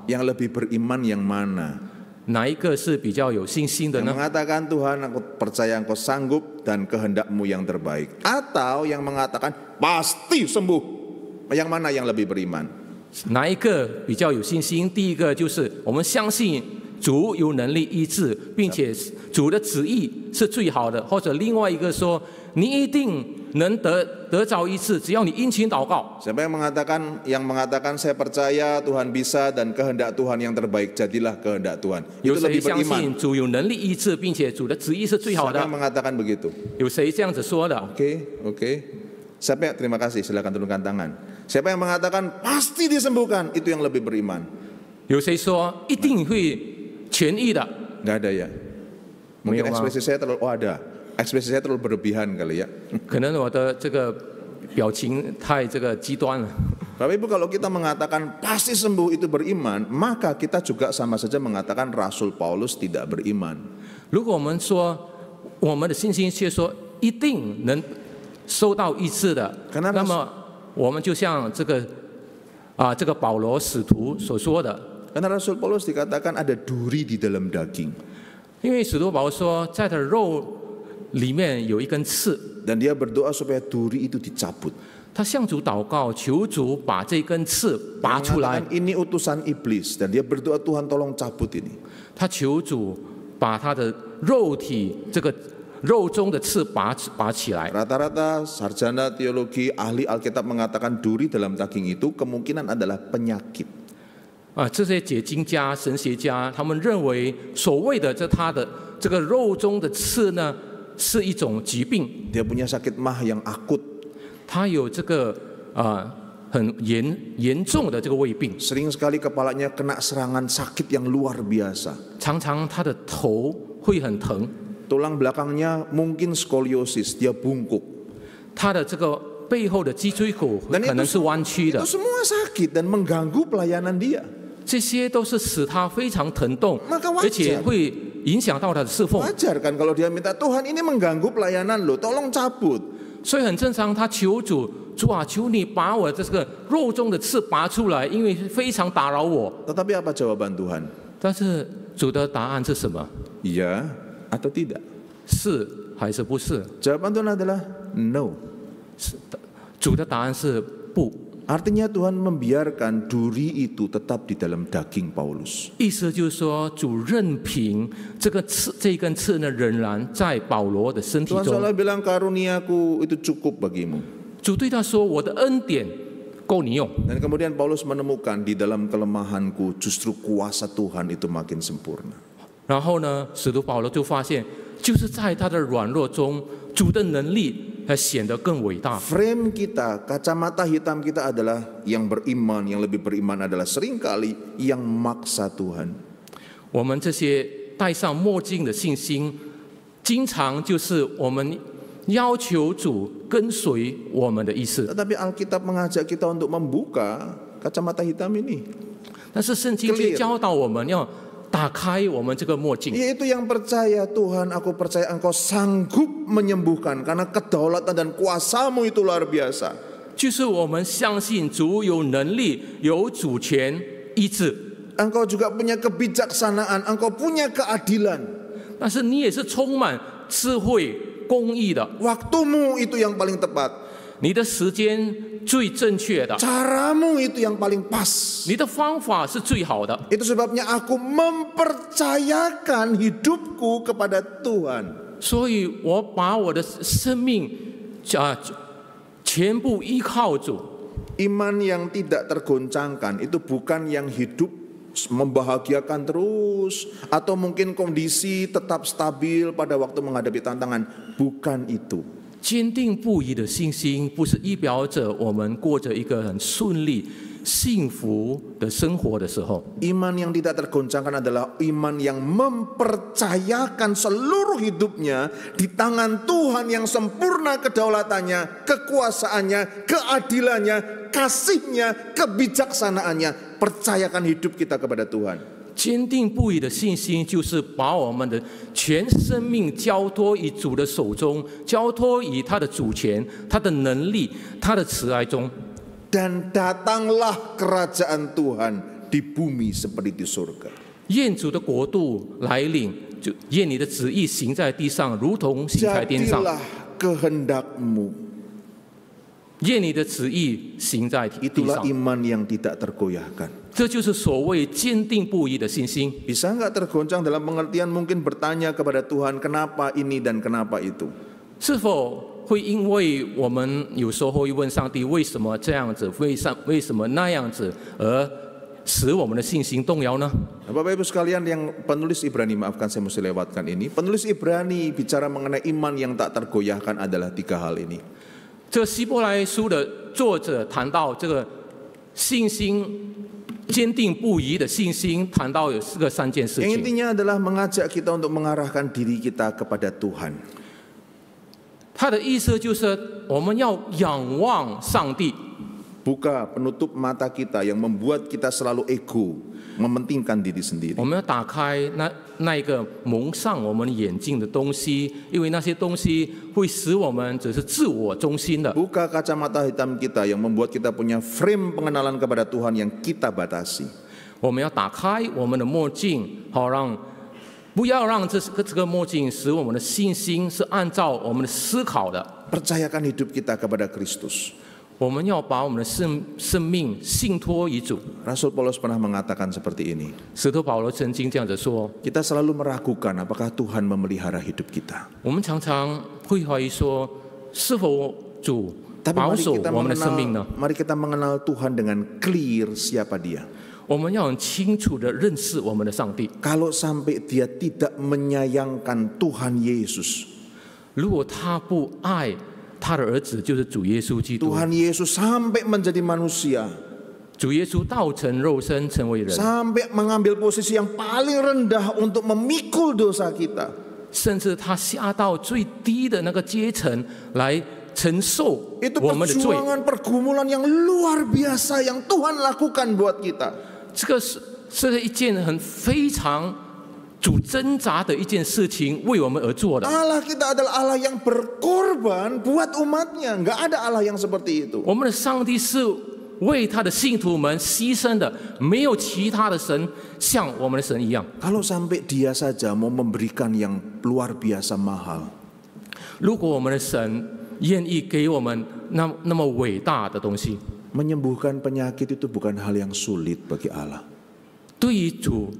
Yang lebih beriman yang mana? 哪一个是比较有信心的 Yang 呢？ mengatakan Tuhan, aku percaya engkau sanggup dan kehendakmu yang terbaik. Atau yang mengatakan pasti sembuh. Yang mana yang lebih beriman? 哪一个比较有信心？第一个就是我们相信主有能力医治，并且主的旨意是最好的；或者另外一个说，你一定能得着医治，只要你殷勤祷告。 Siapa yang mengatakan saya percaya Tuhan bisa dan kehendak Tuhan yang terbaik, jadilah kehendak Tuhan. 有 Itu 谁 lebih 相 beriman. 信主有能力医治，并且主的旨意是最好 Siapa yang 的？ mengatakan begitu? 有谁这样子说的？ Oke. Siapa yang terima kasih? Silakan turunkan tangan. Siapa yang mengatakan pasti disembuhkan? Itu yang lebih beriman. 有谁说一定会痊愈的？ Nggak ada ya. Mungkin 没有吗？ ekspresi saya terlalu ada. Ekspresi saya terlalu berlebihan kali ya. 可能我的这个表情太这个极端了。 Bapak Ibu, kalau kita mengatakan pasti sembuh itu beriman, maka kita juga sama saja mengatakan Rasul Paulus tidak beriman. 如果我们说我们的信心却说一定能收到医治的， Karena 那么我们就像这个保罗使徒所说的， Karena Rasul Paulus dikatakan ada duri di dalam daging. 因为使徒保罗说，在他的肉里面有一根刺， Dan dia berdoa supaya duri itu dicabut. 他向主祷告，求主把这根刺拔出来。 Mengatakan ini utusan iblis. Dan dia berdoa Tuhan tolong cabut ini. 他求主把他的肉体这个肉中的刺拔起来。 Rata-rata sarjana teologi, ahli Alkitab mengatakan duri dalam daging itu kemungkinan adalah penyakit. 这些解经家、神学家，他们认为所谓的他的这个肉中的刺呢，是一种疾病。 Dia punya sakit mah yang akut. 他有这个很严重的这个胃病， Sering sekali kepalanya kena serangan sakit yang luar biasa. 常常他的头会很疼， Tulang belakangnya mungkin skoliosis, dia bungkuk. 他的这个背后的脊椎骨 Dan 可能是弯曲的 itu，semua sakit dan mengganggu pelayanan dia. 这些都是使他非常疼痛， Maka wajar. 而且会影响到他的侍奉。 Wajar kan kalau dia minta Tuhan ini mengganggu pelayanan lo, tolong cabut. 所以很正常，他求主啊，求你把我这个肉中的刺拔出来，因为非常打扰我。 Tetapi apa jawaban Tuhan? 但是主的答案是什么？ Iya atau tidak? 是还是不是？ Jawaban Tuhan adalah no. 主的答案是不。 Artinya Tuhan membiarkan duri itu tetap di dalam daging Paulus. 意思就是说，主任凭这根刺呢，仍然在保罗的身体 Tuhan 中。 seolah bilang karuniaku itu cukup bagimu. 主对他说：“我的恩典够你用。 Dan kemudian Paulus menemukan di dalam kelemahanku justru kuasa Tuhan itu makin sempurna. ”然后呢，使徒保罗就发现，就是在他的软弱中，主的能力还显得更伟大。 Frame kita, kacamata hitam kita adalah yang beriman, yang lebih beriman adalah seringkali yang maksa Tuhan. 我们这些戴上墨镜的信心，经常就是我们要求主跟随我们的意思。 Tetapi Alkitab mengajak kita untuk membuka kacamata hitam ini. 但是圣经却教导我们要打开我们这个墨镜。 Yaitu yang percaya, Tuhan aku percaya Engkau sanggup menyembuhkan karena kedaulatan dan kuasamu itu luar biasa. 就是我们相信主有能力、有主权医治， Engkau juga punya kebijaksanaan, Engkau punya keadilan. 但是你也是充满智慧、公义的。 Waktumu itu yang paling tepat. 你的时间最正确的， Caramu itu yang paling pas. 你的方法是最好的。 Itu sebabnya aku mempercayakan hidupku kepada Tuhan. 所以我把我的生命全部依靠主。 Iman yang tidak tergoncangkan itu bukan yang hidup membahagiakan terus atau mungkin kondisi tetap stabil pada waktu menghadapi tantangan. Bukan itu. 坚定不移的信心，不是意表着我们过着一个很顺利、幸福的生活的时候。 Iman yang tidak tergoncangkan adalah iman yang mempercayakan seluruh hidupnya di tangan Tuhan yang sempurna kedaulatannya, kekuasaannya, keadilannya, kasihnya, kebijaksanaannya. Percayakan hidup kita kepada Tuhan. 坚定不移的信心，就是把我们的全生命交托于主的手中，交托于他的主权、他的能力、他的慈爱中。 Dan datanglah kerajaan Tuhan di bumi seperti di surga. 愿主的国度来临，就愿你的旨意行在地上，如同行在天上。 Jadilah kehendakmu. 愿你的旨意行在地 Itulah 上。 iman yang tidak tergoyahkan. 这就是所谓坚定不移的信心。 Bisa nggak tergoncang dalam pengertian mungkin bertanya kepada Tuhan kenapa ini dan kenapa itu. 是否会因为我们有时候会问上帝为什么这样子，为什么那样子，而使我们的信心动摇呢？ Bapak Ibu sekalian yang penulis Ibrani, maafkan saya mesti lewatkan ini. Penulis Ibrani bicara mengenai iman yang tak tergoyahkan adalah 3 hal ini. 这个希伯来书的作者谈到这个信心坚定不移的信心，谈到有3件事 Yang 情。 intinya adalah mengajak kita untuk mengarahkan diri kita kepada Tuhan. 他的意思就是我们要仰望上帝， Buka penutup mata kita yang membuat kita selalu ego, mementingkan diri sendiri. 我们要打开那一个蒙上我们眼睛的东西，因为那些东西会使我们只是自我中心的。 Buka kacamata hitam kita yang membuat kita punya frame pengenalan kepada Tuhan yang kita batasi. 我们要打开我们的墨镜，不要让这个墨镜使我们的信心是按照我们的思考的。 Percayakan hidup kita kepada Kristus. 我们要把我们的生命信托于主。 Rasul Paulus pernah mengatakan seperti ini. 使徒保罗曾经这样子说： Kita selalu meragukan apakah Tuhan memelihara hidup kita. 我们常常会怀疑说，是否主 Tapi 保守我们的生命呢？ mari kita mengenal Tuhan dengan clear siapa Dia. 我们要很清楚地认识我们的上帝。 Kalau sampai Dia tidak menyayangkan Tuhan Yesus, 如果他不爱他的儿子，就是主耶稣基督， Tuhan Yesus sampai menjadi manusia, 主耶稣道成肉身成为人， sampai mengambil posisi yang paling rendah untuk memikul dosa kita. 甚至他下到最低的那个阶层来承受 Itu 我们的罪。 perjuangan pergumulan yang luar biasa yang Tuhan lakukan buat kita. 这个是一件非常主挣扎的一件事情，为我们而做的。 Allah kita adalah Allah yang berkorban buat umatnya. Nggak ada Allah yang seperti itu. 我们的上帝是为他的信徒们牺牲的，没有其他的神像我们的神一样。 Kalau sampai Dia saja mau memberikan yang luar biasa mahal, 如果我们的神愿意给我们那么伟大的东西， menyembuhkan penyakit itu bukan hal yang sulit bagi Allah. 对于主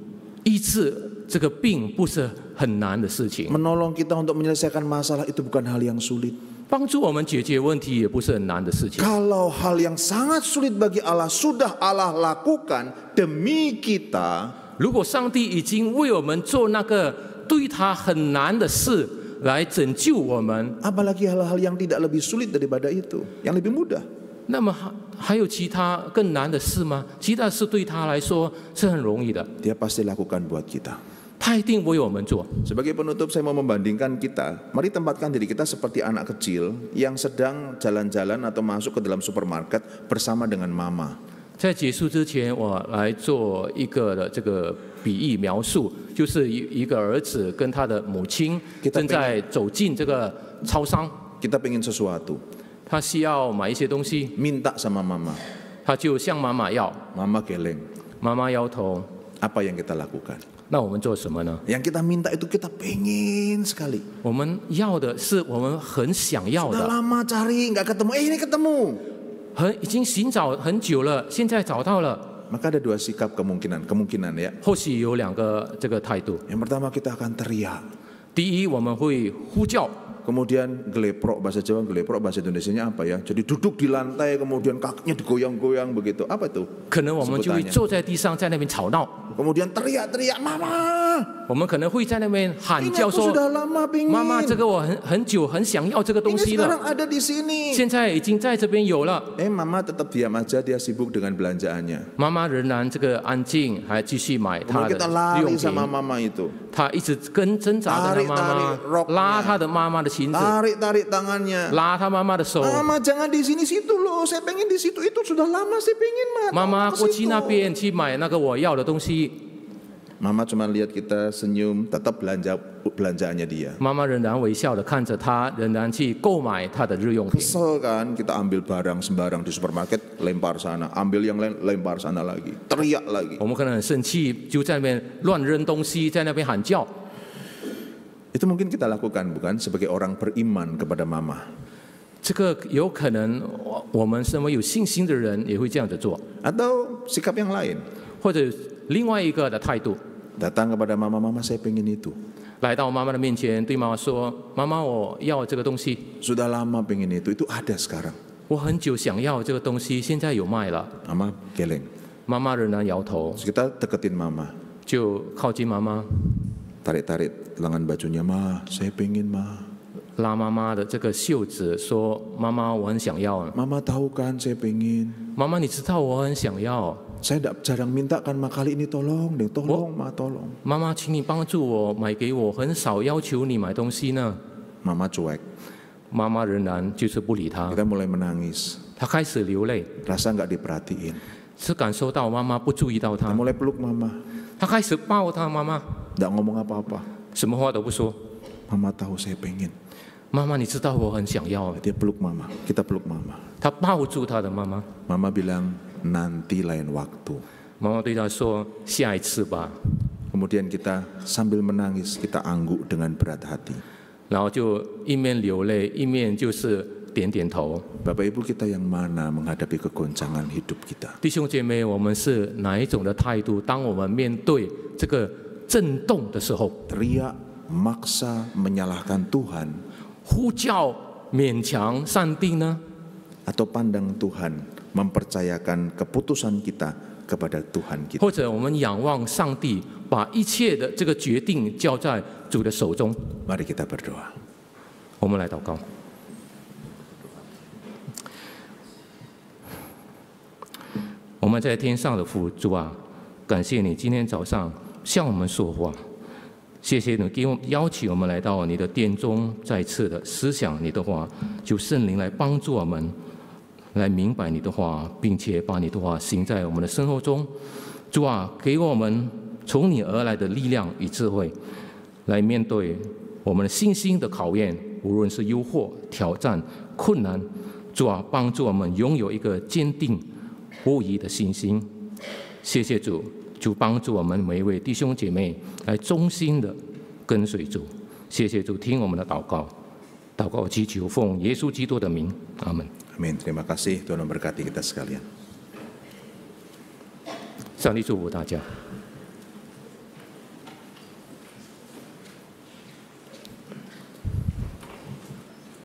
医治这个病不是很难的事情， Menolong kita untuk menyelesaikan masalah itu bukan hal yang sulit. 帮助我们解决问题也不是很难的事情。 Kalau hal yang sangat sulit bagi Allah sudah Allah lakukan demi kita, 如果上帝已经为我们做那个对他很难的事来拯救我们， apalagi hal-hal yang tidak lebih sulit daripada itu, yang lebih mudah. 那么还有其他更难的事吗？其他事对他来说是很容易的， Dia pasti lakukan buat kita. 他一定为我们做。 Sebagai penutup saya mau membandingkan kita. Mari tempatkan diri kita seperti anak kecil yang sedang jalan-jalan atau masuk ke dalam supermarket bersama dengan mama. 在结束之前，我来做一个的这个比喻描述，就是一个儿子跟他的母亲正在走进这个超商， Kita pengen sesuatu, 他需要买一些东西， minta sama mama. 他就向妈妈要， Mama geleng. 妈妈摇头。 Apa yang kita lakukan? 那我们做什么呢？ Yang kita minta itu kita pengen sekali. 我们要的是我们很想要 Sudah 的， lama cari nggak ketemu, ini ketemu. 已经寻找很久了，现在找到了。 Maka ada dua sikap kemungkinan ya. 或许有2个这个态度。 Yang pertama kita akan teriak. 第一，我们会呼叫， Kemudian geleprok, bahasa Jawa geleprok, bahasa Indonesianya apa ya? Jadi duduk di lantai kemudian kakinya digoyang-goyang begitu. Apa itu? 可能我们就会坐在地上，在那边吵闹。 Kemudian teriak-teriak, "Mama, 我们可能会在那边喊 ini 叫 aku 说 sudah lama：“ pingin. 妈妈，这个我很久很想要这个东 Ini 西 sekarang 了， ada di sini." 现在已经在这边有了。” Mama tetap diam aja, dia sibuk dengan belanjaannya. 妈妈仍然这个安静，还继续买她 Kemudian 的 kita 日 lari 用品。 sama mama itu. 她一直跟挣扎着她妈 Tarik-tarik 妈， roknya 拉她的妈妈的裙子， Tarik-tarik tangannya. 拉她妈妈的手。 Mama jangan di sini situ loh, saya pengen di situ, itu sudah lama saya pengen mah. 妈妈 Ke 过去 situ. 那边去买那个我要的东西。 Mama cuma lihat kita senyum, tetap belanjaannya dia. 妈妈仍然微笑的看着她，仍然去购买她的日用品。 Kesel kan, kita ambil barang sembarang di supermarket, lempar sana, ambil yang lain, lempar sana lagi, teriak lagi. 我们可能很生气，就在那边乱扔东西，在那边喊叫。 Itu mungkin kita lakukan bukan sebagai orang beriman kepada mama. 这个有可能我们身为有信心的人也会这样子做， Atau sikap yang lain. 或者另外一个的态度， Datang kepada mama, mama saya pengen itu. 来到妈妈的面前，对妈妈说：“妈妈，我要这个东西， Sudah lama pengen itu ada sekarang. 我很久想要这个东西，现在有卖了。 Mama geleng. ”妈妈仍然摇头， Terus kita deketin mama. 就靠近妈妈， Tarik-tarik lengan bajunya, ma, saya pengen ma. 拉妈妈的这个袖子，说：“妈妈，我很想要。” Mama tahu kan saya pengen. 妈妈，你知道我很想要。 Saya tidak jarang minta kan, ma kali ini tolong deh, tolong ma tolong. 妈妈，请你帮助我买给我，很少要求你买东西呢。 Mama cuek. 妈妈仍然就是不理他， Kita mulai menangis. 他开始流泪， Rasa nggak diperhatiin. 是感受到妈妈不注意到 Kita 他， mulai peluk mama. 他开始抱他妈妈， Nggak ngomong apa-apa. 什么话都不说。 Mama tahu saya pengen. 妈妈，你知道我很想要。 Dia peluk mama. Kita peluk mama. 他抱住他的妈妈， Mama bilang nanti lain waktu. 妈妈对他说：“下一次吧。” Kemudian kita sambil menangis, kita angguk dengan berat hati. 然后就一面流泪，一面就是点点头。 Bapak Ibu kita yang mana menghadapi kegoncangan hidup kita? 弟兄姐妹，我们是哪一种的态度？当我们面对这个震动的时候， Teriak, maksa, menyalahkan Tuhan, 呼叫、勉强上帝呢？ atau pandang Tuhan, mempercayakan keputusan kita kepada Tuhan kita. 或者我们仰望上帝，把一切的这个决定交在主的手中？ Mari kita berdoa. 我们来祷告。我们在天上的父，主啊，感谢你今天早上向我们说话，谢谢你给我邀请我们来到你的殿中，再次的思想你的话，求圣灵来帮助我们，来明白你的话，并且把你的话行在我们的生活中。主啊，给我们从你而来的力量与智慧，来面对我们的信心的考验，无论是诱惑、挑战、困难，主啊，帮助我们拥有一个坚定不移的信心。谢谢主，主帮助我们每一位弟兄姐妹来忠心的跟随主。谢谢主，听我们的祷告，祷告祈求奉耶稣基督的名，阿门。 Amin. Terima kasih. Tuhan memberkati kita sekalian. 上帝祝福大家。